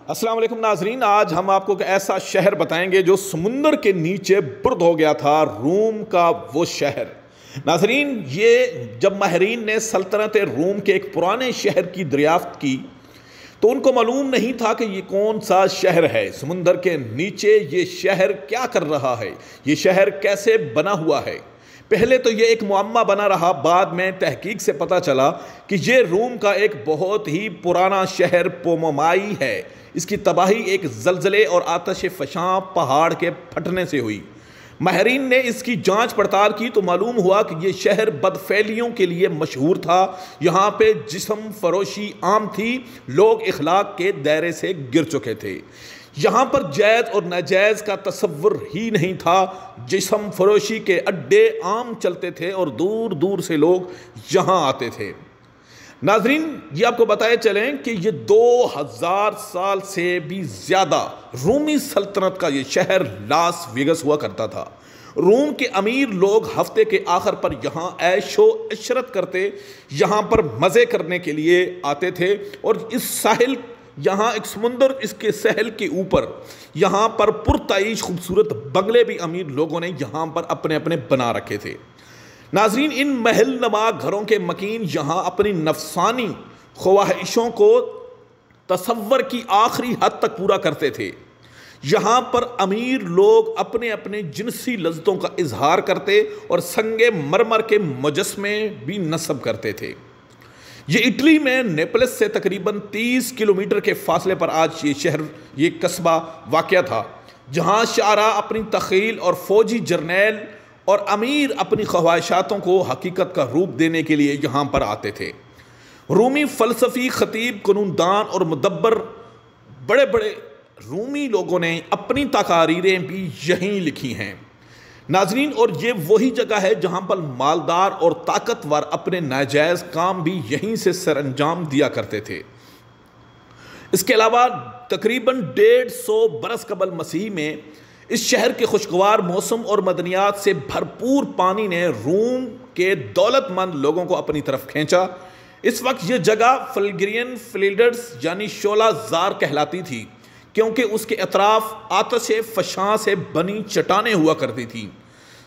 अस्सलाम वालेकुम नाजरीन, आज हम आपको एक ऐसा शहर बताएंगे जो समुंदर के नीचे बुर्द हो गया था, रूम का वो शहर। नाजरीन, ये जब माहिरीन ने सल्तनत रूम के एक पुराने शहर की दरियाफ्त की तो उनको मालूम नहीं था कि ये कौन सा शहर है। समुंदर के नीचे ये शहर क्या कर रहा है, ये शहर कैसे बना हुआ है। पहले तो ये एक मुअम्मा बना रहा, बाद में तहकीक से पता चला कि ये रूम का एक बहुत ही पुराना शहर पोमोमाई है। इसकी तबाही एक जलजले और आतश फशां पहाड़ के फटने से हुई। माहिरीन ने इसकी जांच पड़ताल की तो मालूम हुआ कि ये शहर बदफैलियों के लिए मशहूर था। यहाँ पे जिस्म फरोशी आम थी, लोग इखलाक के दायरे से गिर चुके थे। यहाँ पर जायज़ और नाजायज़ का तसव्वुर ही नहीं था। जिस्म फरोशी के अड्डे आम चलते थे और दूर दूर से लोग यहाँ आते थे। नाजरीन, ये आपको बताए चलें कि ये 2000 साल से भी ज़्यादा रूमी सल्तनत का ये शहर लास वेगस हुआ करता था। रूम के अमीर लोग हफ्ते के आखिर पर यहाँ ऐशो इशरत करते, यहाँ पर मज़े करने के लिए आते थे। और इस साहिल, यहाँ एक समुंदर, इसके सहल के ऊपर यहाँ पर पुरताइश खूबसूरत बंगले भी अमीर लोगों ने यहाँ पर अपने अपने बना रखे थे। नाजरीन, इन महल नमा घरों के मकीन यहाँ अपनी नफसानी ख्वाहिशों को तसव्वुर की आखिरी हद तक पूरा करते थे। यहाँ पर अमीर लोग अपने अपने जिनसी लज्जतों का इजहार करते और संगे मरमर के मुजस्मे भी नस्ब करते थे। ये इटली में नेपल्स से तकरीबन 30 किलोमीटर के फासले पर आज ये शहर, ये कस्बा वाक़या था, जहाँ शारा अपनी तख़ील और फौजी जर्नैल और अमीर अपनी ख्वाहिशातों को हकीकत का रूप देने के लिए यहाँ पर आते थे। रूमी फ़लसफ़ी, ख़तीब, क़ानूनदान और मुदब्बर बड़े बड़े रूमी लोगों ने अपनी तकारीरें भी यहीं लिखी हैं। नाजरीन, और ये वही जगह है जहाँ पर मालदार और ताकतवर अपने नाजायज़ काम भी यहीं से सरअंजाम दिया करते थे। इसके अलावा तकरीबन 150 बरस कबल मसीह में इस शहर के खुशगवार मौसम और मदनियात से भरपूर पानी ने रूम के दौलतमंद लोगों को अपनी तरफ खींचा। इस वक्त यह जगह फलग्रियन फिल्डर्स यानी शोला जार कहलाती थी, क्योंकि उसके अतराफ आतश फशां से बनी चट्टानें हुआ करती थी।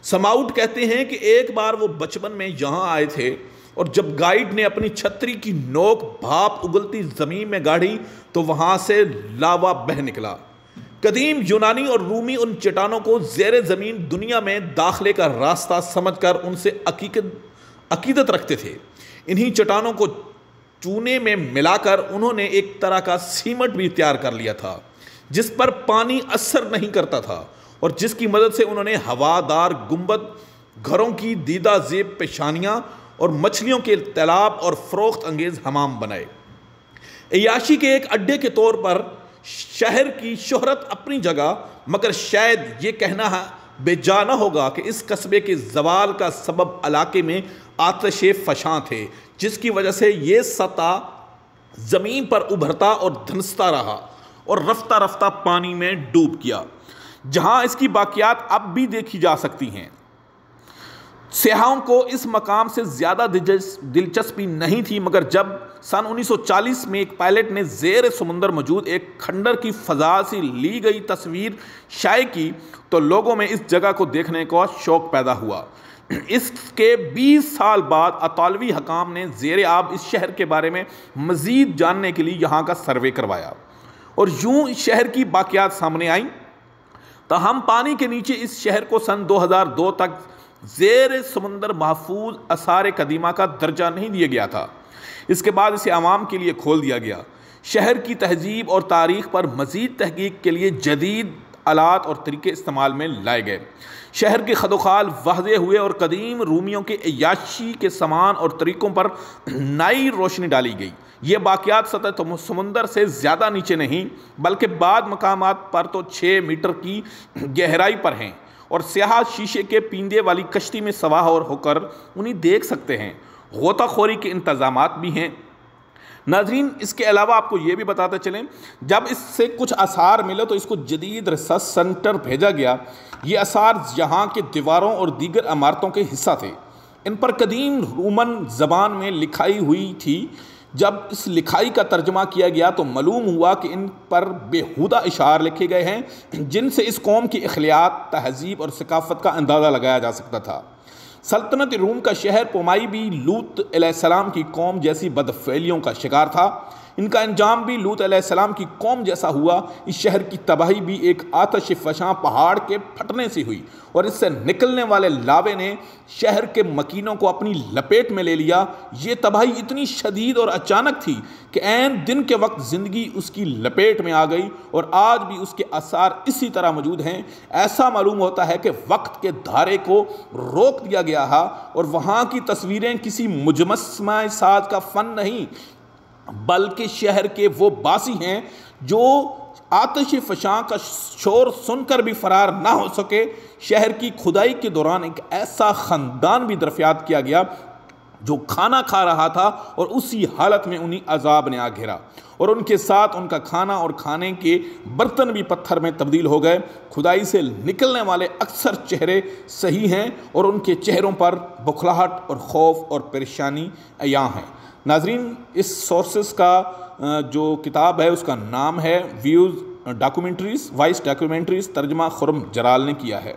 समाउट कहते हैं कि एक बार वो बचपन में यहाँ आए थे और जब गाइड ने अपनी छतरी की नोक भाप उगलती ज़मीन में गाड़ी तो वहाँ से लावा बह निकला। कदीम यूनानी और रूमी उन चट्टानों को ज़ेरे ज़मीन दुनिया में दाखिले का रास्ता समझकर उनसे अकीदत रखते थे। इन्हीं चट्टानों को चूने में मिलाकर उन्होंने एक तरह का सीमेंट भी तैयार कर लिया था, जिस पर पानी असर नहीं करता था और जिसकी मदद से उन्होंने हवादार गुंबद, घरों की दीदा ज़ेब पेशानियाँ और मछलियों के तालाब और फ़रोख्त अंगेज़ हमाम बनाए। अय्याशी के एक अड्डे के तौर पर शहर की शोहरत अपनी जगह, मगर शायद ये कहना बेजाना होगा कि इस कस्बे के जवाल का सबब इलाके में आतश फशां थे, जिसकी वजह से ये सतह ज़मीन पर उभरता और धंसता रहा और रफ्ता रफ्ता पानी में डूब गया, जहां इसकी बाकियात अब भी देखी जा सकती हैं। सयाहों को इस मकाम से ज़्यादा दिलचस्पी नहीं थी, मगर जब सन 1940 में एक पायलट ने ज़ेर समुंदर मौजूद एक खंडर की फ़ज़ा से ली गई तस्वीर शाये की तो लोगों में इस जगह को देखने का शौक़ पैदा हुआ। इसके 20 साल बाद अतालवी हकाम ने ज़ेर आब इस शहर के बारे में मज़ीद जानने के लिए यहाँ का सर्वे करवाया और यूँ इस शहर की बाकियात सामने आई। ताहम पानी के नीचे इस शहर को सन 2002 तक ज़ेर समुंदर महफूज आसार कदीमा का दर्जा नहीं दिया गया था। इसके बाद इसे आवाम के लिए खोल दिया गया। शहर की तहजीब और तारीख़ पर मज़ीद तहकीक के लिए जदीद आलात और तरीके इस्तेमाल में लाए गए। शहर के खदोखाल वाज़े हुए और कदीम रूमियों के अय्याशी के सामान और तरीक़ों पर नई रोशनी डाली गई। ये बाक़ियात सतह समुंदर से ज़्यादा नीचे नहीं, बल्कि बाद मकामात पर तो 6 मीटर की गहराई पर हैं और स्याह शीशे के पींदे वाली कश्ती में सवार होकर उन्हें देख सकते हैं। गोताखोरी के इंतज़ामात भी हैं। नाजरीन, इसके अलावा आपको ये भी बताते चलें, जब इससे कुछ आसार मिले तो इसको जदीद रिसर्च सेंटर भेजा गया। ये आसार यहाँ के दीवारों और दीगर इमारतों के हिस्सा थे। इन पर कदीम रोमन ज़बान में लिखाई हुई थी जब इस लिखाई का तर्जमा किया गया तो मालूम हुआ कि इन पर बेहुदा इशार लिखे गए हैं जिनसे इस कौम की अखलाक, तहजीब और सकाफ़त का अंदाज़ा लगाया जा सकता था। सल्तनत रूम का शहर पोमाई भी लूत अलैहिस्सलाम की कौम जैसी बदफेलियों का शिकार था। इनका अंजाम भी लूत अलैहिस्सलाम की कौम जैसा हुआ। इस शहर की तबाही भी एक आतश फशां पहाड़ के फटने से हुई और इससे निकलने वाले लावे ने शहर के मकीनों को अपनी लपेट में ले लिया। ये तबाही इतनी शदीद और अचानक थी कि ऐन दिन के वक्त ज़िंदगी उसकी लपेट में आ गई और आज भी उसके आसार इसी तरह मौजूद हैं। ऐसा मालूम होता है कि वक्त के धारे को रोक दिया गया है और वहाँ की तस्वीरें किसी मुजस्समा साज का फ़न नहीं बल्कि शहर के वो बासी हैं जो आतिश फशां का शोर सुनकर भी फरार ना हो सके। शहर की खुदाई के दौरान एक ऐसा ख़ानदान भी दरियाफ्त किया गया जो खाना खा रहा था और उसी हालत में उन्हीं अजाब ने आ घेरा और उनके साथ उनका खाना और खाने के बर्तन भी पत्थर में तब्दील हो गए। खुदाई से निकलने वाले अक्सर चेहरे सही हैं और उनके चेहरों पर बुखलाहट और खौफ और परेशानी अयां है। नाजरीन, इस सोर्सेस का जो किताब है उसका नाम है व्यूज़ डॉक्यूमेंट्रीज़, वॉइस डॉक्यूमेंट्रीज़, तर्जमा खुरम जलाल ने किया है।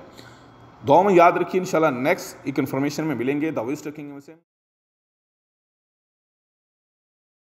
दुआ में याद रखिए, इंशाल्लाह नेक्स्ट एक इन्फॉर्मेशन में मिलेंगे। द वॉइस टॉकिंग से।